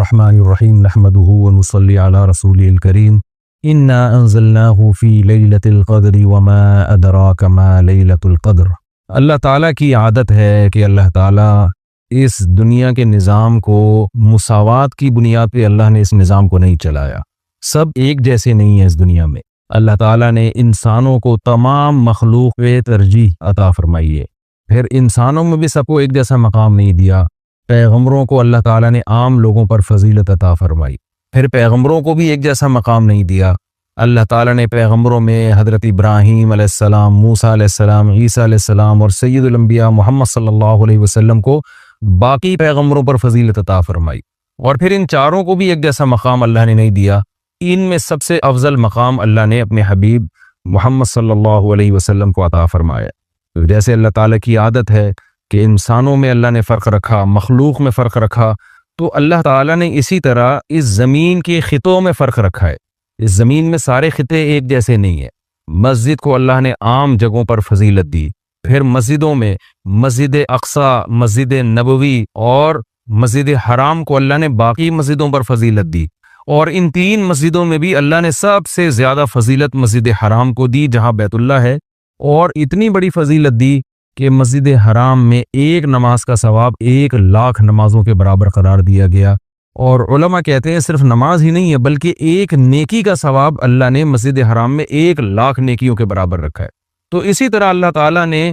الرحمن الرحیم نحمده ونصلی علی رسوله الکریم انا انزلناه فی لیلۃ القدر وما ادراک ما لیلۃ القدر۔ اللہ تعالیٰ کی عادت ہے کہ اللہ تعالیٰ اس دنیا کے نظام کو مساوات کی بنیاد پہ اللہ نے اس نظام کو نہیں چلایا۔ سب ایک جیسے نہیں ہیں اس دنیا میں۔ اللہ تعالیٰ نے انسانوں کو تمام مخلوق پہ ترجیح عطا فرمائی ہے، پھر انسانوں میں بھی سب کو ایک جیسا مقام نہیں دیا۔ پیغمبروں کو اللہ تعالیٰ نے عام لوگوں پر فضیلت عطا فرمائی، پھر پیغمبروں کو بھی ایک جیسا مقام نہیں دیا۔ اللہ تعالیٰ نے پیغمبروں میں حضرت ابراہیم علیہ السلام، موسیٰ علیہ السلام، عیسیٰ علیہ السلام اور سید الانبیاء محمد صلی اللہ علیہ وسلم کو باقی پیغمبروں پر فضیلت عطا فرمائی، اور پھر ان چاروں کو بھی ایک جیسا مقام اللہ نے نہیں دیا۔ ان میں سب سے افضل مقام اللہ نے اپنے حبیب محمد صلی اللہ علیہ وسلم کو عطا فرمایا۔ جیسے اللہ تعالیٰ کی عادت ہے کہ انسانوں میں اللہ نے فرق رکھا، مخلوق میں فرق رکھا، تو اللہ تعالیٰ نے اسی طرح اس زمین کے خطوں میں فرق رکھا ہے۔ اس زمین میں سارے خطے ایک جیسے نہیں ہیں۔ مسجد کو اللہ نے عام جگہوں پر فضیلت دی، پھر مسجدوں میں مسجد اقصیٰ، مسجد نبوی اور مسجد حرام کو اللہ نے باقی مسجدوں پر فضیلت دی، اور ان تین مسجدوں میں بھی اللہ نے سب سے زیادہ فضیلت مسجد حرام کو دی جہاں بیت اللہ ہے، اور اتنی بڑی فضیلت دی کہ مسجد حرام میں ایک نماز کا ثواب 1,00,000 نمازوں کے برابر قرار دیا گیا۔ اور علماء کہتے ہیں صرف نماز ہی نہیں ہے بلکہ ایک نیکی کا ثواب اللہ نے مسجد حرام میں 1,00,000 نیکیوں کے برابر رکھا ہے۔ تو اسی طرح اللہ تعالیٰ نے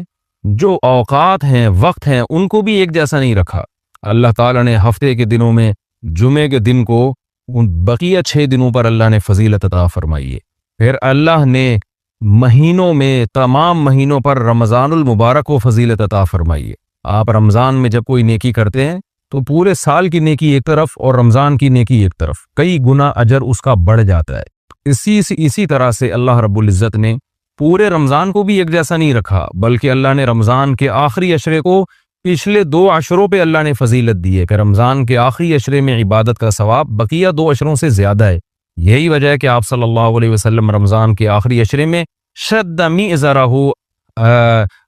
جو اوقات ہیں، وقت ہیں، ان کو بھی ایک جیسا نہیں رکھا۔ اللہ تعالیٰ نے ہفتے کے دنوں میں جمعے کے دن کو ان بقیہ 6 دنوں پر اللہ نے فضیلت عطا فرمائی ہے۔ پھر اللہ نے مہینوں میں تمام مہینوں پر رمضان المبارک کو فضیلت عطا فرمائی ہے۔ آپ رمضان میں جب کوئی نیکی کرتے ہیں تو پورے سال کی نیکی ایک طرف اور رمضان کی نیکی ایک طرف، کئی گنا اجر اس کا بڑھ جاتا ہے۔ اسی طرح سے اللہ رب العزت نے پورے رمضان کو بھی ایک جیسا نہیں رکھا، بلکہ اللہ نے رمضان کے آخری عشرے کو پچھلے 2 عشروں پہ اللہ نے فضیلت دی ہے کہ رمضان کے آخری عشرے میں عبادت کا ثواب بقیہ 2 عشروں سے زیادہ ہے۔ یہی وجہ ہے کہ آپ صلی اللہ علیہ وسلم رمضان کے آخری عشرے میں شد میزرہ،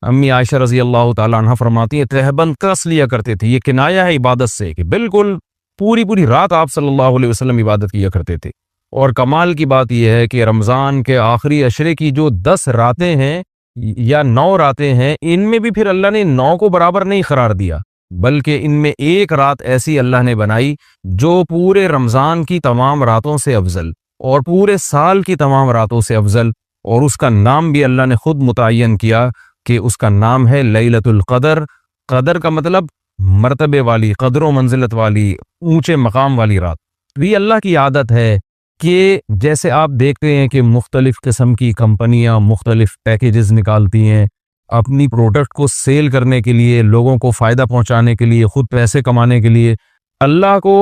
امی عائشہ رضی اللہ تعالیٰ عنہ فرماتی ہیں تہبند کس لیا کرتے تھے۔ یہ کنایہ ہے عبادت سے کہ بالکل پوری رات آپ صلی اللہ علیہ وسلم عبادت کیا کرتے تھے۔ اور کمال کی بات یہ ہے کہ رمضان کے آخری عشرے کی جو 10 راتیں ہیں یا 9 راتیں ہیں، ان میں بھی پھر اللہ نے 9 کو برابر نہیں قرار دیا، بلکہ ان میں ایک رات ایسی اللہ نے بنائی جو پورے رمضان کی تمام راتوں سے افضل اور پورے سال کی تمام راتوں سے افضل، اور اس کا نام بھی اللہ نے خود متعین کیا کہ اس کا نام ہے لیلۃ القدر۔ قدر کا مطلب مرتبے والی، قدر و منزلت والی، اونچے مقام والی رات۔ یہ اللہ کی عادت ہے کہ جیسے آپ دیکھتے ہیں کہ مختلف قسم کی کمپنیاں مختلف پیکیجز نکالتی ہیں اپنی پروڈکٹ کو سیل کرنے کے لیے، لوگوں کو فائدہ پہنچانے کے لیے، خود پیسے کمانے کے لیے۔ اللہ کو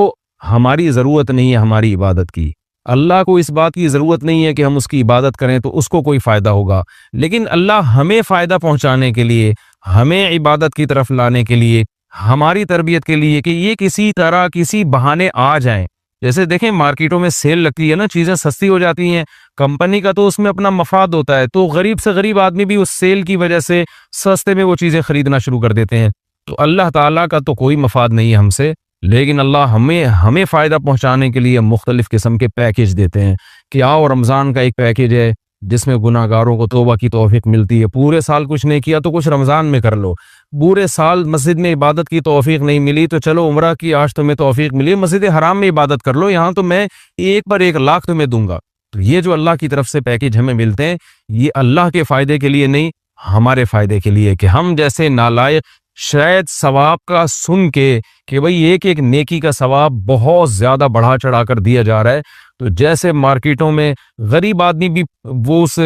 ہماری ضرورت نہیں ہے ہماری عبادت کی، اللہ کو اس بات کی ضرورت نہیں ہے کہ ہم اس کی عبادت کریں تو اس کو کوئی فائدہ ہوگا، لیکن اللہ ہمیں فائدہ پہنچانے کے لیے، ہمیں عبادت کی طرف لانے کے لیے، ہماری تربیت کے لیے کہ یہ کسی طرح کسی بہانے آ جائیں۔ جیسے دیکھیں مارکیٹوں میں سیل لگتی ہے نا، چیزیں سستی ہو جاتی ہیں، کمپنی کا تو اس میں اپنا مفاد ہوتا ہے، تو غریب سے غریب آدمی بھی اس سیل کی وجہ سے سستے میں وہ چیزیں خریدنا شروع کر دیتے ہیں۔ تو اللہ تعالیٰ کا تو کوئی مفاد نہیں ہے ہم سے، لیکن اللہ ہمیں فائدہ پہنچانے کے لیے مختلف قسم کے پیکیج دیتے ہیں کہ آؤ رمضان کا ایک پیکیج ہے جس میں گناہ گاروں کو توبہ کی توفیق ملتی ہے۔ پورے سال کچھ نہیں کیا تو کچھ رمضان میں کر لو، پورے سال مسجد میں عبادت کی توفیق نہیں ملی تو چلو عمرہ کی آج تمہیں توفیق ملی، مسجد حرام میں عبادت کر لو، یہاں تو میں 1 پر 1,00,000 تمہیں دوں گا۔ تو یہ جو اللہ کی طرف سے پیکیج ہمیں ملتے ہیں، یہ اللہ کے فائدے کے لیے نہیں، ہمارے فائدے کے لیے، کہ ہم جیسے نالائق شاید ثواب کا سن کے کہ بھئی ایک نیکی کا ثواب بہت زیادہ بڑھا چڑھا کر دیا جا رہا ہے، تو جیسے مارکیٹوں میں غریب آدمی بھی وہ اس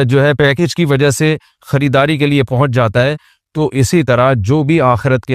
جو ہے پیکیج کی وجہ سے خریداری کے لیے پہنچ جاتا ہے، تو اسی طرح جو بھی آخرت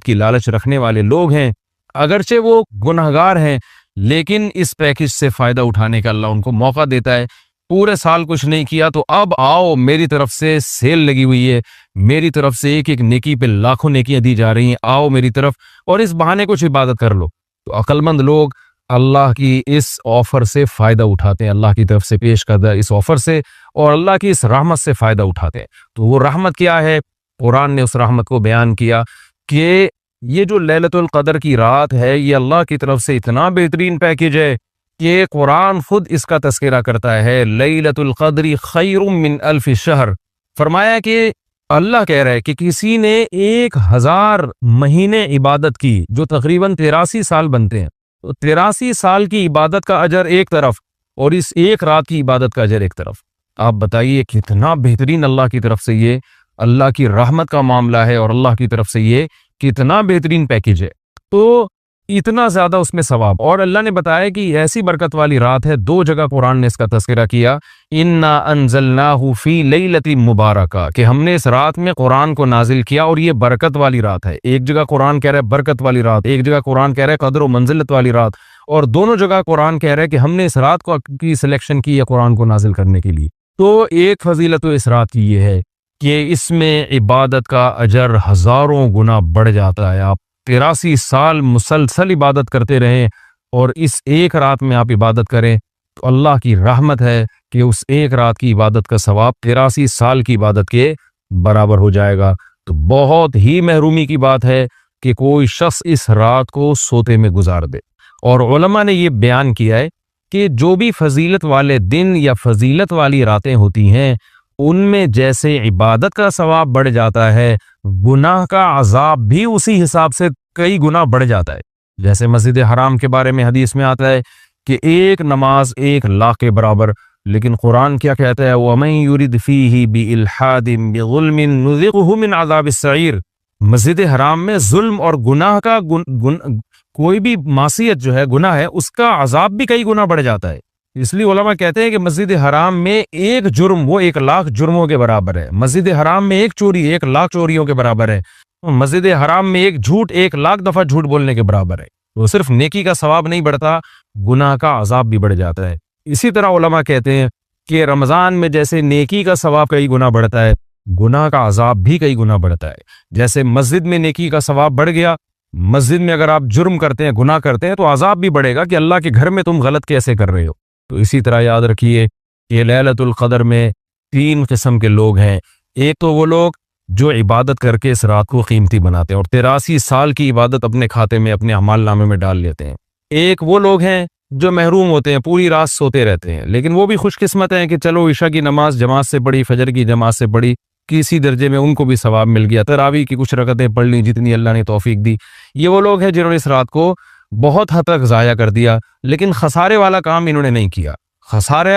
کی لالچ رکھنے والے لوگ ہیں، اگرچہ وہ گنہگار ہیں لیکن اس پیکیج سے فائدہ اٹھانے کا اللہ ان کو موقع دیتا ہے۔ پورے سال کچھ نہیں کیا تو اب آؤ، میری طرف سے سیل لگی ہوئی ہے، میری طرف سے ایک نیکی پہ لاکھوں نیکیاں دی جا رہی ہیں، آؤ میری طرف اور اس بہانے کچھ عبادت کر لو۔ تو عقل مند لوگ اللہ کی اس آفر سے فائدہ اٹھاتے ہیں، اللہ کی طرف سے پیش کردہ اس آفر سے اور اللہ کی اس رحمت سے فائدہ اٹھاتے ہیں۔ تو وہ رحمت کیا ہے؟ قرآن نے اس رحمت کو بیان کیا کہ یہ جو لیلۃ القدر کی رات ہے یہ اللہ کی طرف سے اتنا بہترین پیکیج ہے کہ قرآن خود اس کا تذکرہ کرتا ہے، لیلۃ القدر خیر من الف شہر۔ فرمایا کہ اللہ کہہ رہا ہے کہ کسی نے 1000 مہینے عبادت کی، جو تقریباً 83 سال بنتے ہیں، تو 83 سال کی عبادت کا اجر ایک طرف اور اس ایک رات کی عبادت کا اجر ایک طرف۔ آپ بتائیے کتنا بہترین اللہ کی طرف سے یہ اللہ کی رحمت کا معاملہ ہے، اور اللہ کی طرف سے یہ کتنا بہترین پیکیج ہے، تو اتنا زیادہ اس میں ثواب۔ اور اللہ نے بتایا کہ ایسی برکت والی رات ہے، 2 جگہ قرآن نے اس کا تذکرہ کیا، انا انزلناہ فی لیلۃ مبارکہ، کہ ہم نے اس رات میں قرآن کو نازل کیا اور یہ برکت والی رات ہے۔ ایک جگہ قرآن کہہ رہا ہے برکت والی رات، ایک جگہ قرآن کہہ رہا ہے قدر و منزلت والی رات، اور دونوں جگہ قرآن کہہ رہا ہے کہ ہم نے اس رات کو کی سلیکشن کی ہے قرآن کو نازل کرنے کے لیے۔ تو ایک فضیلت تو اس رات کی یہ ہے کہ اس میں عبادت کا اجر ہزاروں گنا بڑھ جاتا ہے۔ آپ 83 سال مسلسل عبادت کرتے رہیں اور اس ایک رات میں آپ عبادت کریں تو اللہ کی رحمت ہے کہ اس ایک رات کی عبادت کا ثواب 83 سال کی عبادت کے برابر ہو جائے گا۔ تو بہت ہی محرومی کی بات ہے کہ کوئی شخص اس رات کو سوتے میں گزار دے۔ اور علماء نے یہ بیان کیا ہے کہ جو بھی فضیلت والے دن یا فضیلت والی راتیں ہوتی ہیں ان میں جیسے عبادت کا ثواب بڑھ جاتا ہے، گناہ کا عذاب بھی اسی حساب سے کئی گنا بڑھ جاتا ہے۔ جیسے مسجد حرام کے بارے میں حدیث میں آتا ہے کہ ایک نماز 1,00,000 کے برابر، لیکن قرآن کیا کہتا ہے وَمَن يُرِدْ فِيهِ بِإِلْحَادٍ بِظُلْمٍ نُذِقْهُ مِنْ عَذَابِ السَّعِيرِ۔ مسجد حرام میں ظلم اور گناہ کا کوئی بھی معصیت جو ہے گناہ ہے اس کا عذاب بھی کئی گنا بڑھ جاتا ہے۔ اس لیے علماء کہتے ہیں کہ مسجد حرام میں ایک جرم وہ 1,00,000 جرموں کے برابر ہے، مسجد حرام میں ایک چوری 1,00,000 چوریوں کے برابر ہے، مسجد حرام میں ایک جھوٹ 1,00,000 دفعہ جھوٹ بولنے کے برابر ہے۔ وہ صرف نیکی کا ثواب نہیں بڑھتا، گناہ کا عذاب بھی بڑھ جاتا ہے۔ اسی طرح علماء کہتے ہیں کہ رمضان میں جیسے نیکی کا ثواب کئی گنا بڑھتا ہے، گناہ کا عذاب بھی کئی گنا بڑھتا ہے۔ جیسے مسجد میں نیکی کا ثواب بڑھ گیا، مسجد میں اگر آپ جرم کرتے ہیں گناہ کرتے ہیں تو عذاب بھی بڑھے گا کہ اللہ کے گھر میں تم غلط کیسے کر رہے ہو۔ تو اسی طرح یاد رکھیے کہ لیلۃ القدر میں 3 قسم کے لوگ ہیں۔ ایک تو وہ لوگ جو عبادت کر کے اس رات کو قیمتی بناتے ہیں اور 83 سال کی عبادت اپنے کھاتے میں اپنے اعمال نامے میں ڈال لیتے ہیں۔ ایک وہ لوگ ہیں جو محروم ہوتے ہیں، پوری رات سوتے رہتے ہیں، لیکن وہ بھی خوش قسمت ہیں کہ چلو عشاء کی نماز جماعت سے پڑھی، فجر کی جماعت سے پڑھی، کسی درجے میں ان کو بھی ثواب مل گیا، تراویح کی کچھ رکعتیں پڑھ لیں جتنی اللہ نے توفیق دی۔ یہ وہ لوگ ہیں جنہوں نے اس رات کو بہت حد تک ضائع کر دیا، لیکن خسارے والا کام انہوں نے نہیں کیا۔ خسارے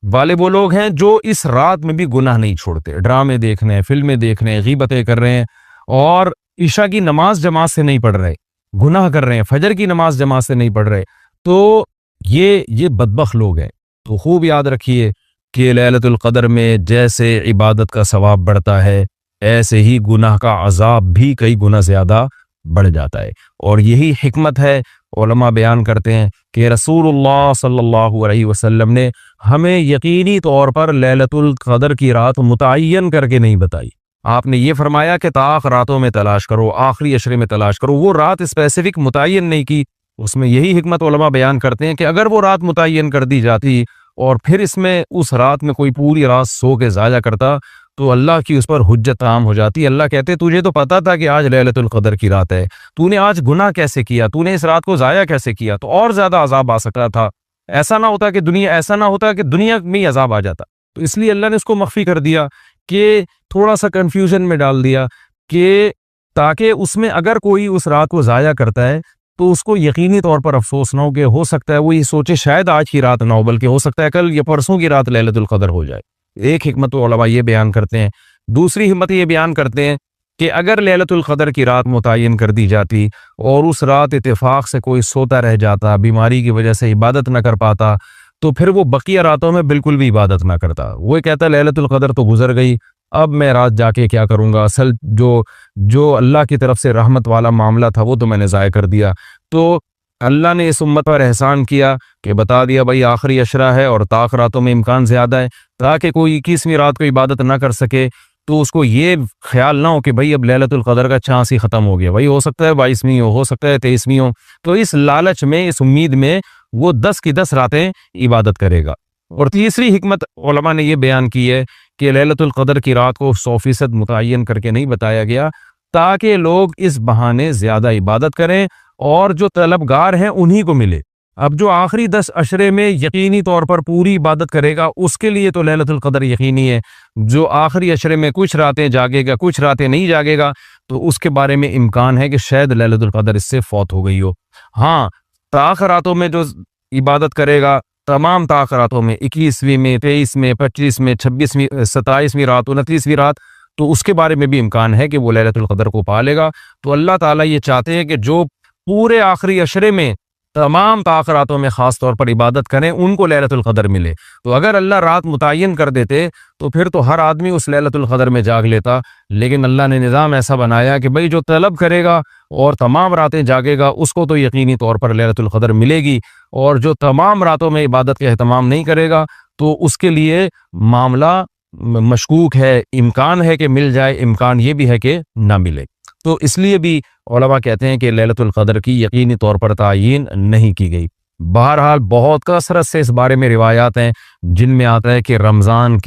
والے وہ لوگ ہیں جو اس رات میں بھی گناہ نہیں چھوڑتے، ڈرامے دیکھ رہے ہیں، فلمیں دیکھ رہے ہیں، غیبتیں کر رہے ہیں اور عشاء کی نماز جماعت سے نہیں پڑھ رہے، گناہ کر رہے ہیں، فجر کی نماز جماعت سے نہیں پڑھ رہے، تو یہ بدبخت لوگ ہیں۔ تو خوب یاد رکھیے کہ لیلۃ القدر میں جیسے عبادت کا ثواب بڑھتا ہے ایسے ہی گناہ کا عذاب بھی کئی گنا زیادہ بڑھ جاتا ہے، اور یہی حکمت ہے۔ علماء بیان کرتے ہیں کہ رسول اللہ صلی اللہ علیہ وسلم نے ہمیں یقینی طور پر لیلۃ القدر کی رات متعین کر کے نہیں بتائی۔ آپ نے یہ فرمایا کہ طاق راتوں میں تلاش کرو، آخری عشرے میں تلاش کرو، وہ رات اسپیسیفک متعین نہیں کی۔ اس میں یہی حکمت علماء بیان کرتے ہیں کہ اگر وہ رات متعین کر دی جاتی اور پھر اس میں اس رات میں کوئی پوری رات سو کے ضائع کرتا تو اللہ کی اس پر حجت عام ہو جاتی۔ اللہ کہتے تجھے تو پتا تھا کہ آج لیلۃ القدر کی رات ہے، تو نے آج گناہ کیسے کیا، تو نے اس رات کو ضائع کیسے کیا، تو اور زیادہ عذاب آ سکتا تھا۔ ایسا نہ ہوتا کہ دنیا میں ہی عذاب آ جاتا۔ تو اس لیے اللہ نے اس کو مخفی کر دیا کہ تھوڑا سا کنفیوژن میں ڈال دیا کہ تاکہ اس میں اگر کوئی اس رات کو ضائع کرتا ہے تو اس کو یقینی طور پر افسوس نہ ہو کہ ہو سکتا ہے وہ یہ سوچے شاید آج کی رات نہ ہو بلکہ ہو سکتا ہے کل یا پرسوں کی رات لیلۃ القدر ہو جائے۔ ایک حکمت علماء یہ بیان کرتے ہیں۔ دوسری حکمت یہ بیان کرتے ہیں کہ اگر لیلۃ القدر کی رات متعین کر دی جاتی اور اس رات اتفاق سے کوئی سوتا رہ جاتا، بیماری کی وجہ سے عبادت نہ کر پاتا، تو پھر وہ بقیہ راتوں میں بالکل بھی عبادت نہ کرتا۔ وہ کہتا لیلۃ القدر تو گزر گئی، اب میں رات جا کے کیا کروں گا، اصل جو اللہ کی طرف سے رحمت والا معاملہ تھا وہ تو میں نے ضائع کر دیا۔ تو اللہ نے اس امت پر احسان کیا کہ بتا دیا بھائی آخری عشرہ ہے اور طاق راتوں میں امکان زیادہ ہے، تاکہ کوئی 21ویں رات کو عبادت نہ کر سکے تو اس کو یہ خیال نہ ہو کہ بھائی اب لیلۃ القدر کا چانس ہی ختم ہو گیا، بھائی ہو سکتا ہے 22ویں ہو سکتا ہے 23ویں ہو، تو اس لالچ میں اس امید میں وہ 10 کی 10 راتیں عبادت کرے گا۔ اور تیسری حکمت علماء نے یہ بیان کی ہے کہ لیلۃ القدر کی رات کو 100% متعین کر کے نہیں بتایا گیا، تاکہ لوگ اس بہانے زیادہ عبادت کریں اور جو طلبگار ہیں انہی کو ملے۔ اب جو آخری 10 عشرے میں یقینی طور پر پوری عبادت کرے گا اس کے لیے تو لیلۃ القدر یقینی ہے۔ جو آخری عشرے میں کچھ راتیں جاگے گا، کچھ راتیں نہیں جاگے گا، تو اس کے بارے میں امکان ہے کہ شاید لیلۃ القدر اس سے فوت ہو گئی ہو۔ ہاں، تاخراتوں میں جو عبادت کرے گا، تمام تاخراتوں میں 21ویں میں، 23 میں، 25 میں، 26ویں، 27ویں رات، 29ویں رات، تو اس کے بارے میں بھی امکان ہے کہ وہ لیلۃ القدر کو پا لے گا۔ تو اللہ تعالیٰ یہ چاہتے ہیں کہ جو پورے آخری عشرے میں تمام تاخراتوں میں خاص طور پر عبادت کریں ان کو لیلۃ القدر ملے۔ تو اگر اللہ رات متعین کر دیتے تو پھر تو ہر آدمی اس لیلۃ القدر میں جاگ لیتا، لیکن اللہ نے نظام ایسا بنایا کہ بھئی جو طلب کرے گا اور تمام راتیں جاگے گا اس کو تو یقینی طور پر لیلۃ القدر ملے گی، اور جو تمام راتوں میں عبادت کا اہتمام نہیں کرے گا تو اس کے لیے معاملہ مشکوک ہے، امکان ہے کہ مل جائے، امکان یہ بھی ہے کہ نہ ملے۔ تو اس لیے بھی علماء کہتے ہیں کہ لیلۃ القدر کی یقینی طور پر تعیین نہیں کی گئی۔ بہرحال بہت کثرت سے اس بارے میں روایات ہیں جن میں آتا ہے کہ رمضان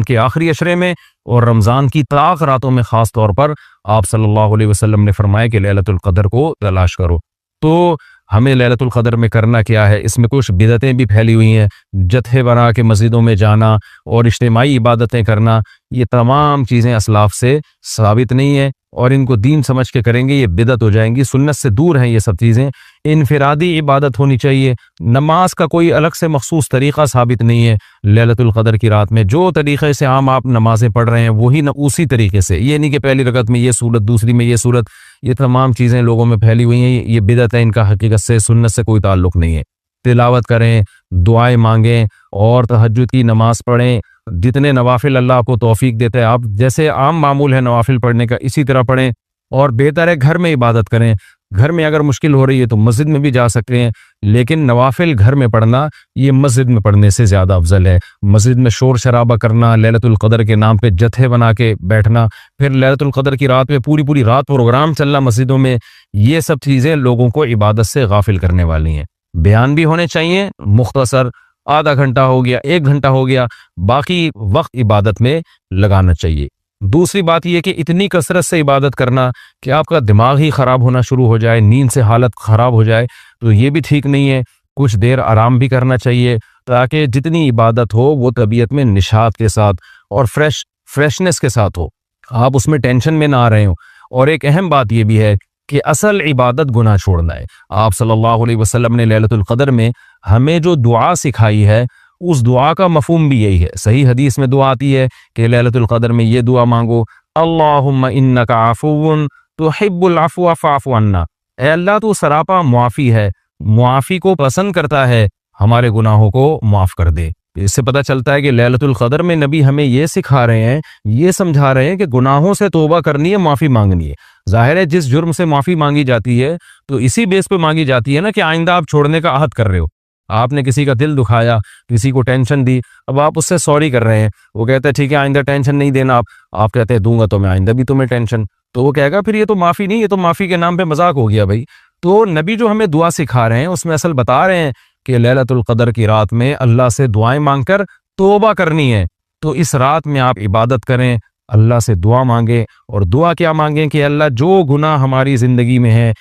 کے آخری عشرے میں اور رمضان کی طاق راتوں میں خاص طور پر آپ صلی اللہ علیہ وسلم نے فرمایا کہ لیلۃ القدر کو تلاش کرو۔ تو ہمیں لیلۃ القدر میں کرنا کیا ہے؟ اس میں کچھ بدعتیں بھی پھیلی ہوئی ہیں، جتھے بنا کے مسجدوں میں جانا اور اجتماعی عبادتیں کرنا، یہ تمام چیزیں اسلاف سے ثابت نہیں ہیں، اور ان کو دین سمجھ کے کریں گے یہ بدعت ہو جائیں گی، سنت سے دور ہیں یہ سب چیزیں۔ انفرادی عبادت ہونی چاہیے، نماز کا کوئی الگ سے مخصوص طریقہ ثابت نہیں ہے لیلۃ القدر کی رات میں۔ جو طریقے سے عام آپ نمازیں پڑھ رہے ہیں وہی اسی طریقے سے، یہ نہیں کہ پہلی رکعت میں یہ صورت، دوسری میں یہ صورت، یہ تمام چیزیں لوگوں میں پھیلی ہوئی ہیں، یہ بدعت ہے، ان کا حقیقت سے سنت سے کوئی تعلق نہیں ہے۔ تلاوت کریں، دعائیں مانگیں اور تہجد کی نماز پڑھیں، جتنے نوافل اللہ آپ کو توفیق دیتا ہے، آپ جیسے عام معمول ہے نوافل پڑھنے کا اسی طرح پڑھیں، اور بہتر ہے گھر میں عبادت کریں۔ گھر میں اگر مشکل ہو رہی ہے تو مسجد میں بھی جا سکتے ہیں، لیکن نوافل گھر میں پڑھنا یہ مسجد میں پڑھنے سے زیادہ افضل ہے۔ مسجد میں شور شرابہ کرنا، لیلۃ القدر کے نام پہ جتھے بنا کے بیٹھنا، پھر لیلۃ القدر کی رات میں پوری رات پروگرام چلنا مسجدوں میں، یہ سب چیزیں لوگوں کو عبادت سے غافل کرنے والی ہیں۔ بیان بھی ہونے چاہیے مختصر، آدھا گھنٹہ ہو گیا، 1 گھنٹہ ہو گیا، باقی وقت عبادت میں لگانا چاہیے۔ دوسری بات یہ کہ اتنی کثرت سے عبادت کرنا کہ آپ کا دماغ ہی خراب ہونا شروع ہو جائے، نیند سے حالت خراب ہو جائے، تو یہ بھی ٹھیک نہیں ہے۔ کچھ دیر آرام بھی کرنا چاہیے تاکہ جتنی عبادت ہو وہ طبیعت میں نشاط کے ساتھ اور فریشنس کے ساتھ ہو، آپ اس میں ٹینشن میں نہ آ رہے ہوں۔ اور ایک اہم بات یہ بھی ہے کہ اصل عبادت گناہ چھوڑنا ہے۔ آپ صلی اللہ علیہ وسلم نے لیلۃ القدر میں ہمیں جو دعا سکھائی ہے اس دعا کا مفہوم بھی یہی ہے۔ صحیح حدیث میں دعا آتی ہے کہ لیلۃ القدر میں یہ دعا مانگو، اللہم انک عفو تحب العفو فاعف عنا، اے اللہ تو سراپا معافی ہے، معافی کو پسند کرتا ہے، ہمارے گناہوں کو معاف کر دے۔ اس سے پتہ چلتا ہے کہ لیلۃ القدر میں نبی ہمیں یہ سکھا رہے ہیں، یہ سمجھا رہے ہیں کہ گناہوں سے توبہ کرنی ہے، معافی مانگنی ہے۔ ظاہر ہے جس جرم سے معافی مانگی جاتی ہے تو اسی بیس پہ مانگی جاتی ہے نا کہ آئندہ آپ چھوڑنے کا عہد کر رہے ہو۔ آپ نے کسی کا دل دکھایا، کسی کو ٹینشن دی، اب آپ اس سے سوری کر رہے ہیں، وہ کہتا ہے ٹھیک ہے آئندہ ٹینشن نہیں دینا، آپ کہتے ہیں دوں گا تو میں آئندہ بھی تمہیں ٹینشن، تو وہ کہے گا پھر یہ تو معافی نہیں، یہ تو معافی کے نام پہ مذاق ہو گیا بھائی۔ تو نبی جو ہمیں دعا سکھا رہے ہیں اس میں اصل بتا رہے ہیں کہ لیلۃ القدر کی رات میں اللہ سے دعائیں مانگ کر توبہ کرنی ہے۔ تو اس رات میں آپ عبادت کریں، اللہ سے دعا مانگیں، اور دعا کیا مانگیں کہ اللہ جو گناہ ہماری زندگی میں ہیں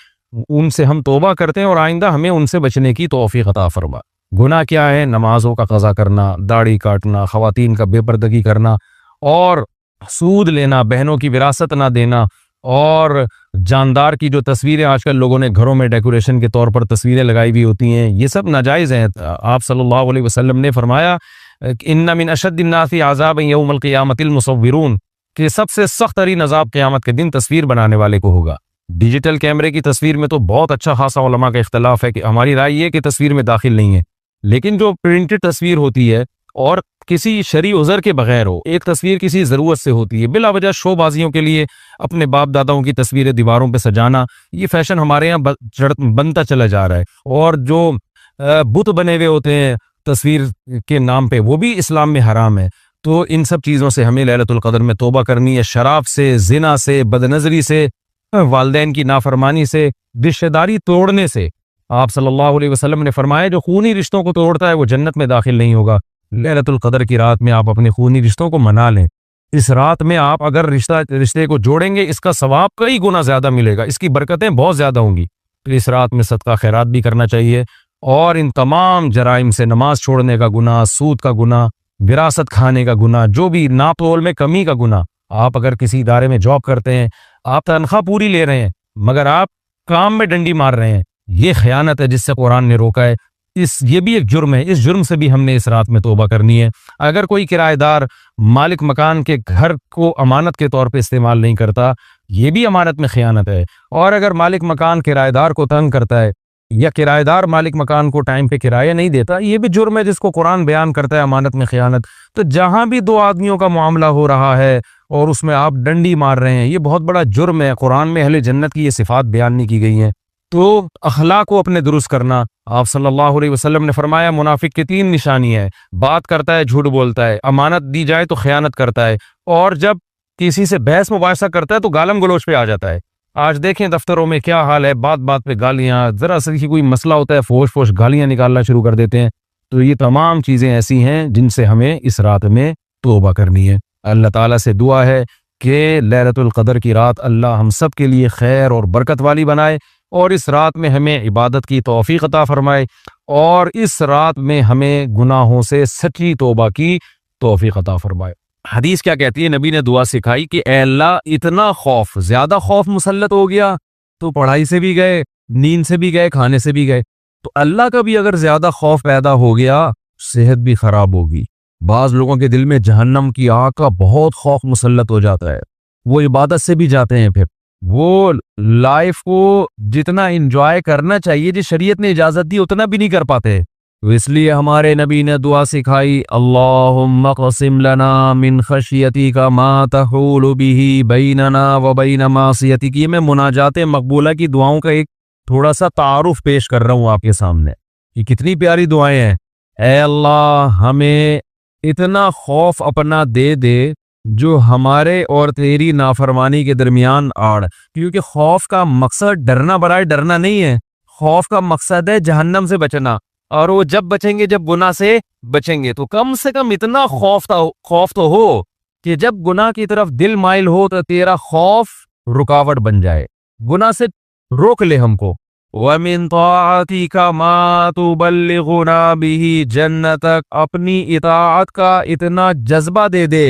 ان سے ہم توبہ کرتے ہیں اور آئندہ ہمیں ان سے بچنے کی توفیق عطا فرما۔ گناہ کیا ہے؟ نمازوں کا قضا کرنا، داڑھی کاٹنا، خواتین کا بے پردگی کرنا، اور سود لینا، بہنوں کی وراثت نہ دینا، اور جاندار کی جو تصویریں آج کل لوگوں نے گھروں میں ڈیکوریشن کے طور پر تصویریں لگائی ہوئی ہوتی ہیں، یہ سب ناجائز ہیں۔ آپ صلی اللہ علیہ وسلم نے فرمایا ان من اشد الناس عذابا یوم القیامۃ المصورون، کہ سب سے سخت ترین عذاب قیامت کے دن تصویر بنانے والے کو ہوگا۔ ڈیجیٹل کیمرے کی تصویر میں تو بہت اچھا خاصا علماء کا اختلاف ہے کہ ہماری رائے یہ کہ تصویر میں داخل نہیں ہے، لیکن جو پرنٹڈ تصویر ہوتی ہے اور کسی شرعی عذر کے بغیر ہو، ایک تصویر کسی ضرورت سے ہوتی ہے، بلا وجہ شو بازیوں کے لیے اپنے باپ داداؤں کی تصویریں دیواروں پہ سجانا، یہ فیشن ہمارے یہاں بنتا چلا جا رہا ہے۔ اور جو بت بنے ہوئے ہوتے ہیں تصویر کے نام پہ، وہ بھی اسلام میں حرام ہے۔ تو ان سب چیزوں سے ہمیں لیلۃ القدر میں توبہ کرنی ہے، شراب سے، زنا سے، بدنظری سے، والدین کی نافرمانی سے، رشتہ داری توڑنے سے۔ آپ صلی اللہ علیہ وسلم نے فرمایا جو خونی رشتوں کو توڑتا ہے وہ جنت میں داخل نہیں ہوگا۔ لیلۃ القدر کی رات میں آپ اپنے خونی رشتوں کو منا لیں، اس رات میں آپ اگر رشتے کو جوڑیں گے، اس کا ثواب کئی گنا زیادہ ملے گا، اس کی برکتیں بہت زیادہ ہوں گی۔ تو اس رات میں صدقہ خیرات بھی کرنا چاہیے، اور ان تمام جرائم سے، نماز چھوڑنے کا گناہ، سود کا گناہ، وراثت کھانے کا گناہ، جو بھی ناپ تول میں کمی کا گناہ، آپ اگر کسی ادارے میں جاب کرتے ہیں، آپ تنخواہ پوری لے رہے ہیں مگر آپ کام میں ڈنڈی مار رہے ہیں، یہ خیانت ہے جس سے قرآن نے روکا ہے۔ یہ بھی ایک جرم ہے، اس جرم سے بھی ہم نے اس رات میں توبہ کرنی ہے۔ اگر کوئی کرایہ دار مالک مکان کے گھر کو امانت کے طور پہ استعمال نہیں کرتا، یہ بھی امانت میں خیانت ہے۔ اور اگر مالک مکان کرایہ دار کو تنگ کرتا ہے، یا کرایہ دار مالک مکان کو ٹائم پہ کرایہ نہیں دیتا، یہ بھی جرم ہے جس کو قرآن بیان کرتا ہے امانت میں خیانت۔ تو جہاں بھی دو آدمیوں کا معاملہ ہو رہا ہے اور اس میں آپ ڈنڈی مار رہے ہیں، یہ بہت بڑا جرم ہے۔ قرآن میں اہل جنت کی یہ صفات بیان نہیں کی گئی ہیں۔ تو اخلاق کو اپنے درست کرنا، آپ صلی اللہ علیہ وسلم نے فرمایا منافق کی 3 نشانی ہے: بات کرتا ہے، جھوٹ بولتا ہے، امانت دی جائے تو خیانت کرتا ہے، اور جب کسی سے بحث مباحثہ کرتا ہے تو گالم گلوچ پہ آ جاتا ہے۔ آج دیکھیں دفتروں میں کیا حال ہے، بات بات پہ گالیاں، ذرا سا کوئی مسئلہ ہوتا ہے فوش فوش گالیاں نکالنا شروع کر دیتے ہیں۔ تو یہ تمام چیزیں ایسی ہیں جن سے ہمیں اس رات میں توبہ کرنی ہے۔ اللہ تعالیٰ سے دعا ہے کہ لیلۃ القدر کی رات اللہ ہم سب کے لیے خیر اور برکت والی بنائے، اور اس رات میں ہمیں عبادت کی توفیق عطا فرمائے، اور اس رات میں ہمیں گناہوں سے سچی توبہ کی توفیق عطا فرمائے۔ حدیث کیا کہتی ہے؟ نبی نے دعا سکھائی کہ اے اللہ اتنا خوف، زیادہ خوف مسلط ہو گیا تو پڑھائی سے بھی گئے، نیند سے بھی گئے، کھانے سے بھی گئے۔ تو اللہ کا بھی اگر زیادہ خوف پیدا ہو گیا، صحت بھی خراب ہوگی۔ بعض لوگوں کے دل میں جہنم کی آگ کا بہت خوف مسلط ہو جاتا ہے، وہ عبادت سے بھی جاتے ہیں، پھر وہ لائف کو جتنا انجوائے کرنا چاہیے جس شریعت نے اجازت دی اتنا بھی نہیں کر پاتے۔ تو اس لیے ہمارے نبی نے دعا سکھائی، اللہم اقسم لنا من خشیتک ما تحول به بیننا وبین معصیتک۔ یہ میں مناجات مقبولہ کی دعاؤں کا ایک تھوڑا سا تعارف پیش کر رہا ہوں آپ کے سامنے۔ یہ کتنی پیاری دعائیں ہیں۔ اے اللہ ہمیں اتنا خوف اپنا دے دے جو ہمارے اور تیری نافرمانی کے درمیان آڑ، کیونکہ خوف کا مقصد ڈرنا برائے ڈرنا نہیں ہے، خوف کا مقصد ہے جہنم سے بچنا، اور وہ جب بچیں گے جب گناہ سے بچیں گے۔ تو کم سے کم اتنا خوف تو ہو کہ جب گناہ کی طرف دل مائل ہو تو تیرا خوف رکاوٹ بن جائے، گناہ سے روک لے ہم کو۔ وَمِن طَاعَتِكَ مَا تُبَلِّغُنَا بِهِ جَنَّتَكَ، اپنی اطاعت کا اتنا جذبہ دے دے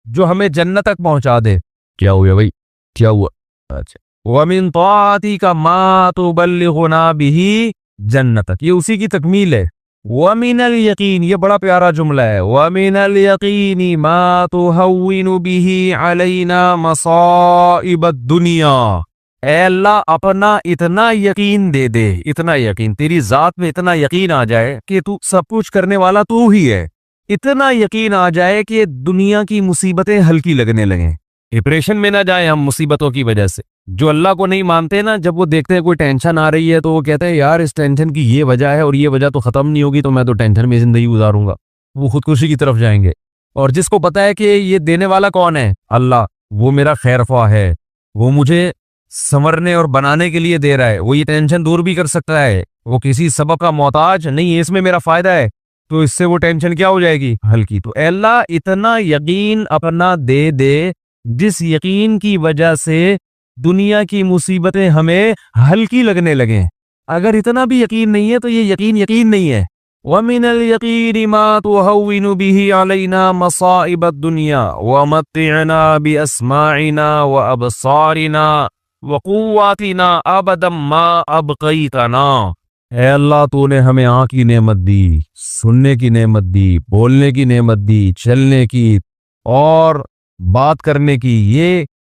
جو ہمیں جنت تک پہنچا دے۔ کیا ہوا بھائی، کیا ہوا؟ اچھا، وَمِن طَاعَتِكَ مَا تُبَلِّغُنَا بِهِ جنتک، یہ اسی کی تکمیل ہے۔ وَمِنَ الْيَقِينِ، یہ بڑا پیارا جملہ ہے، وَمِنَ الْيَقِينِ مَا تُهَوِّنُ بِهِ عَلَيْنَا مَصَائِبَ الدُّنْيَا۔ اے اللہ اپنا اتنا یقین دے دے، اتنا یقین، تیری ذات میں اتنا یقین آ جائے کہ تو سب کچھ کرنے والا تو ہی ہے، اتنا یقین آ جائے کہ دنیا کی مصیبتیں ہلکی لگنے لگیں، ڈپریشن میں نہ جائیں ہم مصیبتوں کی وجہ سے۔ جو اللہ کو نہیں مانتے نا، جب وہ دیکھتے ہیں کوئی ٹینشن آ رہی ہے تو وہ کہتے ہیں یار اس ٹینشن کی یہ وجہ ہے اور یہ وجہ تو ختم نہیں ہوگی، تو میں تو ٹینشن میں زندگی گزاروں گا، وہ خودکشی کی طرف جائیں گے۔ اور جس کو پتا ہے کہ یہ دینے والا کون ہے؟ اللہ، وہ میرا خیر خواہ ہے، وہ مجھے سنورنے اور بنانے کے لیے دے رہا ہے، وہ یہ ٹینشن دور بھی کر سکتا ہے، وہ کسی سبب کا محتاج نہیں ہے، اس میں میرا فائدہ ہے، تو اس سے وہ ٹینشن کیا ہو جائے گی؟ ہلکی۔ تو اے اللہ اتنا یقین اپنا دے دے جس یقین کی وجہ سے دنیا کی مصیبتیں ہمیں ہلکی لگنے لگیں۔ اگر اتنا بھی یقین نہیں ہے تو یہ یقین نہیں ہے۔ وَمِنَ الْيَقِينِ مَا تُهَوِّنُ بِهِ عَلَيْنَا مَصَائِبَ الدُّنْيَا وَمَتِّعْنَا بِأَسْمَاعِنَا وَأَبْصَارِنَا وَقُوَّاتِنَا أَبَدًا مَا أَبْقَيْتَنَا۔ اے اللہ تو نے ہمیں آنکھ کی نعمت دی، سننے کی نعمت دی، بولنے کی نعمت دی، چلنے کی اور بات کرنے کی،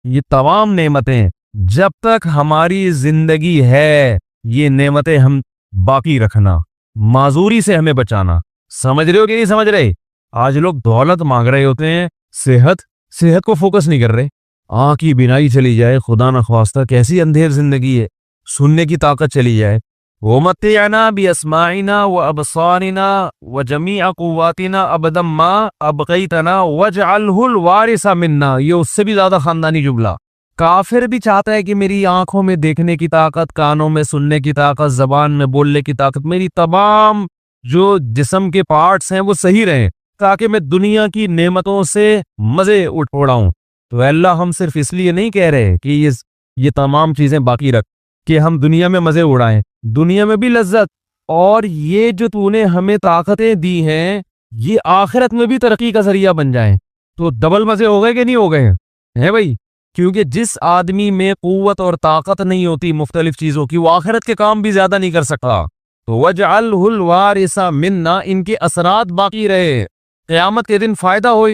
یہ تمام نعمتیں جب تک ہماری زندگی ہے یہ نعمتیں ہم باقی رکھنا، معذوری سے ہمیں بچانا۔ سمجھ رہے ہو کہ نہیں سمجھ رہے؟ آج لوگ دولت مانگ رہے ہوتے ہیں، صحت کو فوکس نہیں کر رہے۔ آنکھ کی بینائی چلی جائے، خدا نخواستہ کیسی اندھیر زندگی ہے، سننے کی طاقت چلی جائے۔ وَمَتِّعْنَا بِأَسْمَاعِنَا وَأَبْصَارِنَا وَجَمِيعَ قُوَّاتِنَا أَبَدًا مَا أَبْقَيْتَنَا وَاجْعَلْهُ الْوَارِثَ مِنَّا۔ یہ اس سے بھی زیادہ خاندانی جملہ۔ کافر بھی چاہتا ہے کہ میری آنکھوں میں دیکھنے کی طاقت، کانوں میں سننے کی طاقت، زبان میں بولنے کی طاقت، میری تمام جو جسم کے پارٹس ہیں وہ صحیح رہیں، تاکہ میں دنیا کی نعمتوں سے مزے اڑاؤں۔ تو اے اللہ ہم صرف اس لیے نہیں کہہ رہے کہ یہ تمام چیزیں باقی رکھ کہ ہم دنیا میں مزے اڑائیں، دنیا میں بھی لذت، اور یہ جو تو نے ہمیں طاقتیں دی ہیں یہ آخرت میں بھی ترقی کا ذریعہ بن جائیں، تو ڈبل مزے ہو گئے کہ نہیں ہو گئے ہیں بھائی؟ کیونکہ جس آدمی میں قوت اور طاقت نہیں ہوتی مختلف چیزوں کی، وہ آخرت کے کام بھی زیادہ نہیں کر سکتا۔ تو وَاجْعَلْهُ الْوَارِثَ مِنَّا، ان کے اثرات باقی رہے، قیامت کے دن فائدہ ہو۔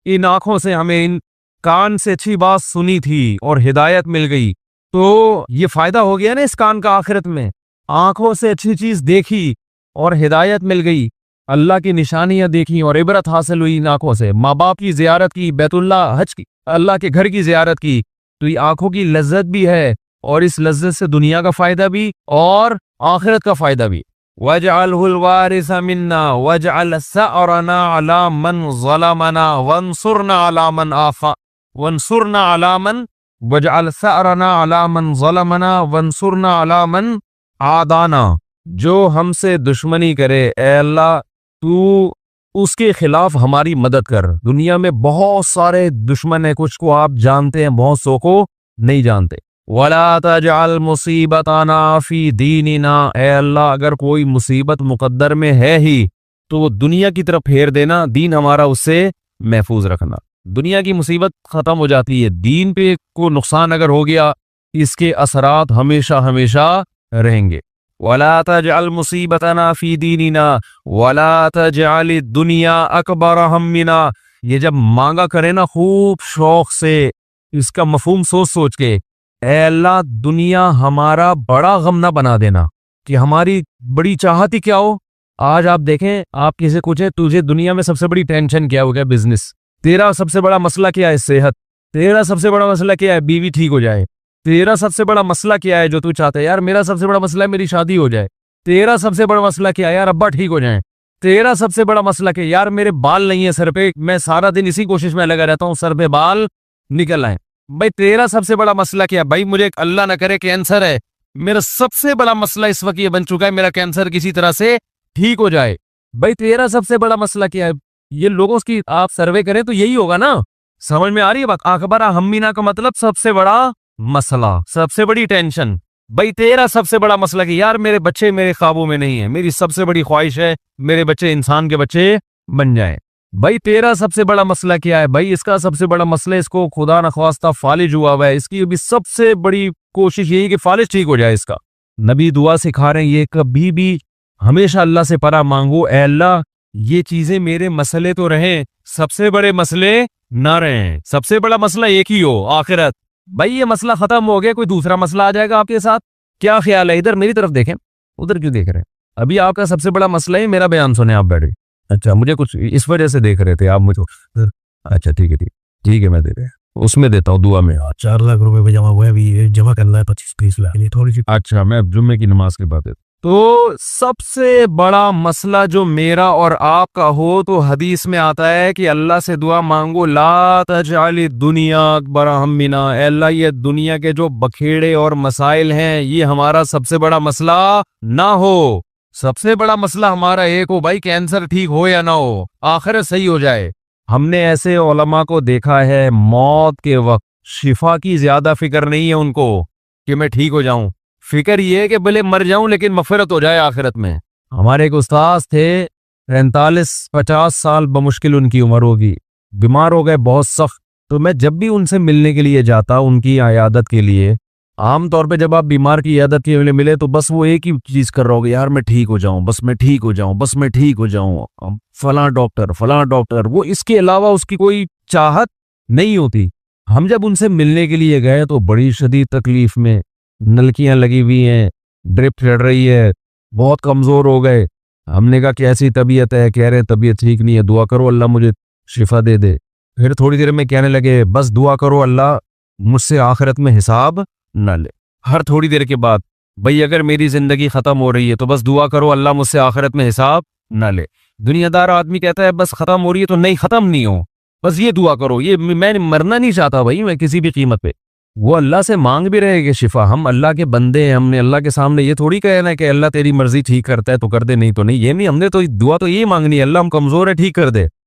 ان آنکھوں سے ہمیں ان کان سے اچھی بات سنی تھی اور ہدایت مل گئی، تو یہ فائدہ ہو گیا نا اس کان کا آخرت میں، آنکھوں سے اچھی چیز دیکھی اور ہدایت مل گئی، اللہ کی نشانیاں دیکھی اور عبرت حاصل ہوئی ان آنکھوں سے، ماں باپ کی زیارت کی، بیت اللہ حج کی، اللہ کے گھر کی زیارت کی، تو یہ آنکھوں کی لذت بھی ہے، اور اس لذت سے دنیا کا فائدہ بھی اور آخرت کا فائدہ بھی۔ وَاجْعَلْهُ الْوَارِثَ مِنَّا وَاجْعَلْ ثَأْرَنَا عَلَى مَنْ ظَلَمَنَا وَانصُرْنَا عَلَى مَنْ وَانصُرْنَا عَلَى مَنْ وَاجْعَلْ ثَأْرَنَا عَلَى مَنْ ظَلَمَنَا وَانصُرْنَا عَلَى مَنْ عَادَانَا، جو ہم سے دشمنی کرے اے اللہ تو اس کے خلاف ہماری مدد کر۔ دنیا میں بہت سارے دشمن ہیں، کچھ کو آپ جانتے ہیں، بہت سو کو نہیں جانتے۔ وَلَا تَجْعَلْ مُصِيبَتَنَا فِي دِينِنَا، اے اللہ اگر کوئی مصیبت مقدر میں ہے ہی تو وہ دنیا کی طرف پھیر دینا، دین ہمارا اس سے محفوظ رکھنا۔ دنیا کی مصیبت ختم ہو جاتی ہے، دین پہ کو نقصان اگر ہو گیا اس کے اثرات ہمیشہ ہمیشہ رہیں گے۔ وَلَا تَجْعَلْ مُصِيبَتَنَا فِي دِينِنَا وَلَا تَجْعَلِ الدُّنْيَا أَكْبَرَ هَمِّنَا، یہ جب مانگا کرے نا خوب شوق سے، اس کا مفہوم سوچ سوچ کے، اے اللہ دنیا ہمارا بڑا غم نہ بنا دینا، کہ ہماری بڑی چاہت ہی کیا ہو۔ آج آپ دیکھیں، آپ کسی پوچھیں تجھے دنیا میں سب سے بڑی ٹینشن کیا ہو گیا؟ بزنس۔ تیرا سب سے بڑا مسئلہ کیا ہے؟ صحت۔ تیرا سب سے بڑا مسئلہ کیا ہے؟ بیوی ٹھیک ہو جائے۔ تیرا سب سے بڑا مسئلہ کیا ہے جو تو چاہتا ہے؟ یار میرا سب سے بڑا مسئلہ ہے میری شادی ہو جائے۔ تیرا سب سے بڑا مسئلہ کیا ہے؟ یار ابا ٹھیک ہو جائیں۔ تیرا سب سے بڑا مسئلہ کیا ہے؟ یار میرے بال نہیں ہیں سر پہ، میں سارا دن اسی کوشش میں لگا رہتا ہوں سر پہ بال نکل آئیں۔ بھائی تیرا سب سے بڑا مسئلہ کیا ہے؟ بھائی مجھے اللہ نہ کرے کینسر ہے، میرا سب سے بڑا مسئلہ اس وقت یہ بن چکا ہے میرا کینسر کسی طرح سے ٹھیک ہو جائے۔ بھائی تیرا سب سے بڑا مسئلہ کیا ہے؟ یہ لوگوں کی آپ سروے کریں تو یہی ہوگا نا، سمجھ میں آ رہی ہے بات؟ اکبر ہمینا کا مطلب سب سے بڑا مسئلہ، سب سے بڑی ٹینشن۔ بھائی تیرا سب سے بڑا مسئلہ کہ یار میرے بچے میرے خوابوں میں نہیں ہیں، میری سب سے بڑی خواہش ہے میرے بچے انسان کے بچے بن جائیں۔ بھائی تیرا سب سے بڑا مسئلہ کیا ہے؟ بھائی اس کا سب سے بڑا مسئلہ اس کو خدا نخواستہ فالج ہوا ہوا ہے، اس کی بھی سب سے بڑی کوشش یہی کہ فالج ٹھیک ہو جائے اس کا۔ نبی دعا سکھا رہے ہیں یہ کبھی بھی ہمیشہ اللہ سے پناہ مانگو، اے اللہ یہ چیزیں میرے مسئلے تو رہیں، سب سے بڑے مسئلے نہ رہیں، سب سے بڑا مسئلہ ایک ہی ہو آخرت۔ بھائی یہ مسئلہ ختم ہو گیا، کوئی دوسرا مسئلہ آ جائے گا آپ کے ساتھ، کیا خیال ہے؟ ادھر میری طرف دیکھیں، ادھر کیوں دیکھ رہے ہیں؟ ابھی آپ کا سب سے بڑا مسئلہ ہے میرا بیان سنیں آپ بیٹھے۔ اچھا مجھے کچھ اس وجہ سے دیکھ رہے تھے آپ مجھے، اچھا ٹھیک ہے ٹھیک ہے میں دے رہا اس میں دیتا ہوں دعا میں۔ 4 لاکھ روپے پہ جمع ہوا ہے، ابھی جمع کرنا ہے 25-30 لاکھ، تھوڑی سی۔ اچھا میں جمعے کی نماز کے بعد تو سب سے بڑا مسئلہ جو میرا اور آپ کا ہو تو حدیث میں آتا ہے کہ اللہ سے دعا مانگو، لا تجعل الدنیا اکبر ہمنا، اے اللہ یہ دنیا کے جو بکھیڑے اور مسائل ہیں یہ ہمارا سب سے بڑا مسئلہ نہ ہو۔ سب سے بڑا مسئلہ ہمارا ایک ہو، بھائی کینسر ٹھیک ہو یا نہ ہو، آخرت صحیح ہو جائے۔ ہم نے ایسے علماء کو دیکھا ہے موت کے وقت شفا کی زیادہ فکر نہیں ہے ان کو کہ میں ٹھیک ہو جاؤں، فکر یہ ہے کہ بھلے مر جاؤں لیکن مغفرت ہو جائے آخرت میں۔ ہمارے ایک استاد تھے 45-50 سال بمشکل ان کی عمر ہوگی، بیمار ہو گئے بہت سخت، تو میں جب بھی ان سے ملنے کے لیے جاتا ان کی عیادت کے لیے، عام طور پہ جب آپ بیمار کی عیادت کے لیے ملے تو بس وہ ایک ہی چیز کر رہا ہوگا، یار میں ٹھیک ہو جاؤں، بس میں ٹھیک ہو جاؤں، بس میں ٹھیک ہو جاؤں، فلاں ڈاکٹر، وہ اس کے علاوہ اس کی کوئی چاہت نہیں ہوتی۔ ہم جب ان سے ملنے کے لیے گئے تو بڑی شدید تکلیف میں، نلکیاں لگی ہوئی ہیں، ڈرپ چڑھ رہی ہے، بہت کمزور ہو گئے۔ ہم نے کہا کیسی طبیعت ہے؟ کہہ رہے طبیعت ٹھیک نہیں ہے، دعا کرو اللہ مجھے شفا دے دے۔ پھر تھوڑی دیر میں کہنے لگے بس دعا کرو اللہ مجھ سے آخرت میں حساب نہ لے۔ ہر تھوڑی دیر کے بعد بھئی اگر میری زندگی ختم ہو رہی ہے تو بس دعا کرو اللہ مجھ سے آخرت میں حساب نہ لے۔ دنیا دار آدمی کہتا ہے بس ختم ہو رہی ہے تو نہیں، ختم نہیں ہو، بس یہ دعا کرو، یہ میں مرنا نہیں چاہتا بھائی میں کسی بھی قیمت پہ۔ وہ اللہ سے مانگ بھی رہے کہ شفا، ہم اللہ کے بندے ہیں، ہم نے اللہ کے سامنے یہ تھوڑی کہنا ہے کہ اللہ تیری مرضی ٹھیک کرتا ہے تو کر دے، نہیں تو نہیں، یہ نہیں، ہم نے تو دعا تو یہ مانگنی ہے اللہ ہم کمزور ہے ٹھیک کر دے۔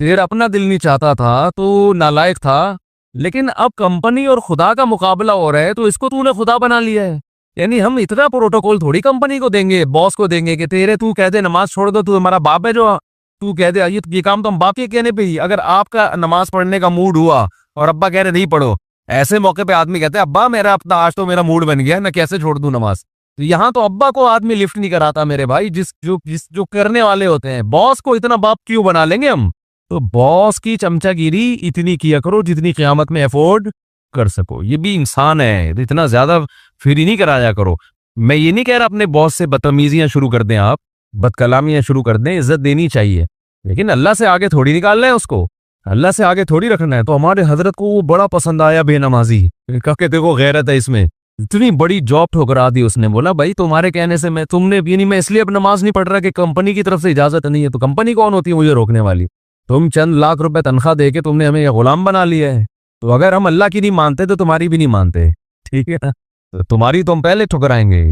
تیرا اپنا دل نہیں چاہتا تھا، تو نالائق تھا، لیکن اب کمپنی اور خدا کا مقابلہ ہو رہا ہے تو اس کو تو نے خدا بنا لیا ہے۔ یعنی ہم اتنا پروٹوکول تھوڑی کمپنی کو دیں گے، باس کو دیں گے کہ تو کہہ دے نماز چھوڑ دو، تو ہمارا باپ ہے جو تو کہہ دے یہ کام تو ہم باپ کے کہنے پہ ہی، اگر آپ کا نماز پڑھنے کا موڈ ہوا اور ابا کہہ رہے نہیں پڑھو، ایسے موقع پہ آدمی کہتے ہیں ابا میرا اپنا آج تو میرا موڈ بن گیا، میں کیسے چھوڑ دوں نماز؟ تو یہاں تو ابا کو آدمی لفٹ نہیں کراتا میرے بھائی، جو کرنے والے ہوتے ہیں، باس کو اتنا باپ کیوں بنا لیں گے ہم؟ تو باس کی چمچا گیری اتنی کیا کرو جتنی قیامت میں افورڈ کر سکو، یہ بھی انسان ہے، اتنا زیادہ فری نہیں کرایا کرو۔ میں یہ نہیں کہہ رہا اپنے باس سے بدتمیزیاں شروع کر دیں، آپ بد کلامیاں شروع کر دیں، عزت دینی چاہیے، لیکن اللہ سے آگے تھوڑی نکالنا ہے اس کو، اللہ سے آگے تھوڑی رکھنا ہے۔ تو ہمارے حضرت کو وہ بڑا پسند آیا بے نمازی، کہا کہ دیکھو غیرت ہے اس میں، اتنی بڑی جاب ٹھکرا دی اس نے۔ بولا بھائی تمہارے کہنے سے میں میں اس لیے اب نماز نہیں پڑھ رہا کہ کمپنی کی طرف سے اجازت نہیں ہے، تو کمپنی کون ہوتی ہے مجھے روکنے والی؟ تم چند لاکھ روپے تنخواہ دے کے تم نے ہمیں غلام بنا لیا ہے، تو اگر ہم اللہ کی نہیں مانتے تو تمہاری بھی نہیں مانتے، ٹھیک ہے نا؟ تو تمہاری تو ہم پہلے ٹھکرائیں گے۔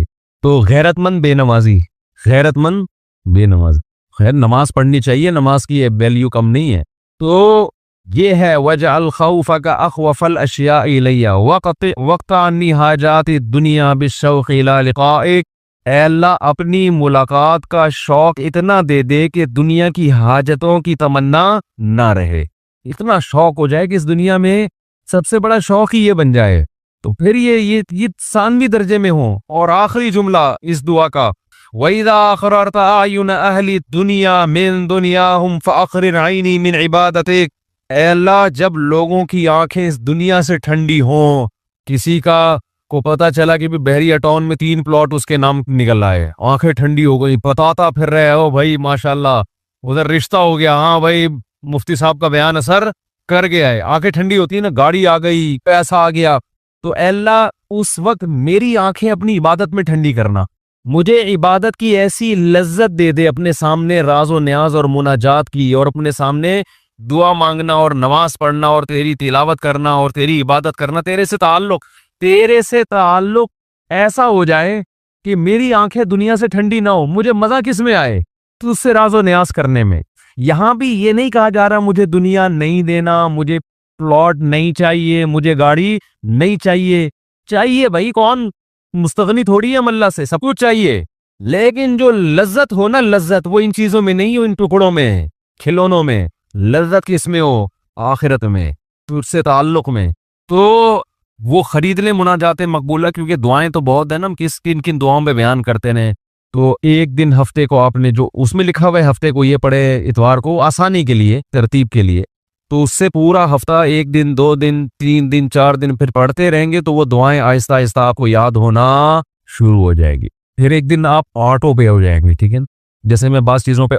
تو غیرت مند بے نمازی، غیرت مند بے نماز، خیر نماز پڑھنی چاہیے، نماز کی ویلیو کم نہیں ہے۔ تو یہ ہے وَجْعَلْ خَوْفَكَ أَخْوَفَ الْأَشْيَاءِ إِلَيَّ وَقْتَ عَنِّي حَاجَاتِ الدُّنْيَا بِالشَّوْقِ إِلَىٰ لِقَائِكَ۔ اے اللہ اپنی ملاقات کا شوق اتنا دے دے کہ دنیا کی حاجتوں کی تمنا نہ رہے، اتنا شوق ہو جائے کہ اس دنیا میں سب سے بڑا شوق ہی یہ بن جائے، تو پھر یہ ثانوی درجے میں ہوں۔ اور آخری جملہ اس دعا کا وَإِذَا أَخْرَرْتَ أَعْيُنَ أَهْلِ الدُّنْيَا مِن دُنْيَاهُمْ فَأَخْرِرْ عَيْنِي مِنْ عِبَادَتِكَ۔ اے اللہ جب لوگوں کی آنکھیں اس دنیا سے ٹھنڈی ہوں، کسی کا کو پتا چلا کہ بحریہ ٹاؤن میں 3 پلاٹ اس کے نام نکل رہا ہے، آنکھیں ٹھنڈی ہو گئی، بتاتا پھر رہے ہو بھائی ماشاءاللہ ادھر رشتہ ہو گیا، ہاں بھائی مفتی صاحب کا بیان اثر کر گیا ہے، آنکھیں ٹھنڈی ہوتی ہے نا، گاڑی آ گئی، پیسہ آ گیا، تو اے اللہ اس وقت میری آنکھیں اپنی عبادت میں ٹھنڈی کرنا، مجھے عبادت کی ایسی لذت دے دے، اپنے سامنے راز و نیاز اور مناجات کی، اور اپنے سامنے دعا مانگنا اور نماز پڑھنا اور تیری تلاوت کرنا اور تیری عبادت کرنا، تیرے سے تعلق ایسا ہو جائے کہ میری آنکھیں دنیا سے ٹھنڈی نہ ہو، مجھے مزہ کس میں آئے؟ تو اس سے راز و نیاز کرنے میں۔ یہاں بھی یہ نہیں کہا جا رہا مجھے دنیا نہیں دینا، مجھے پلاٹ نہیں چاہیے، مجھے گاڑی نہیں چاہیے بھائی، کون مستغنی تھوڑی ہے ہم اللہ سے، سب کچھ چاہیے، لیکن جو لذت ہو نا، لذت وہ ان چیزوں میں نہیں ہو، ان ٹکڑوں میں، کھلونوں میں، لذت کس میں ہو؟ آخرت میں، تو اس سے تعلق میں، تو وہ خرید لیں مناجات مقبولہ، کیونکہ دعائیں تو بہت ہیں نا، ہم کن دعاؤں پہ بیان کرتے ہیں، تو ایک دن ہفتے کو آپ نے جو اس میں لکھا ہوا ہے ہفتے کو یہ پڑھے اتوار کو، آسانی کے لیے، ترتیب کے لیے، تو اس سے پورا ہفتہ 1 دن 2 دن 3 دن 4 دن پھر پڑھتے رہیں گے تو وہ دعائیں آہستہ آہستہ آپ کو یاد ہونا شروع ہو جائے گی، پھر ایک دن آپ آٹو پہ ہو جائیں گے، ٹھیک ہے نا؟ جیسے میں بعض چیزوں پہ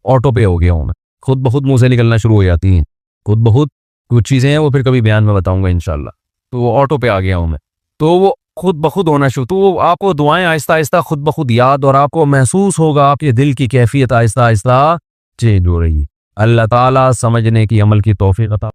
آٹو پہ ہو گیا ہوں، میں خود بخود منہ سے نکلنا شروع ہو جاتی ہیں، خود بخود کچھ چیزیں ہیں وہ پھر کبھی بیان میں بتاؤں گا انشاءاللہ، تو وہ آٹو پہ آ گیا ہوں میں، تو وہ خود بخود ہونا شروع، تو آپ کو دعائیں آہستہ آہستہ خود بخود یاد، اور آپ کو محسوس ہوگا آپ کے دل کی کیفیت آہستہ آہستہ چینج ہو رہی ہے۔ اللہ تعالیٰ سمجھنے کی عمل کی توفیق عطا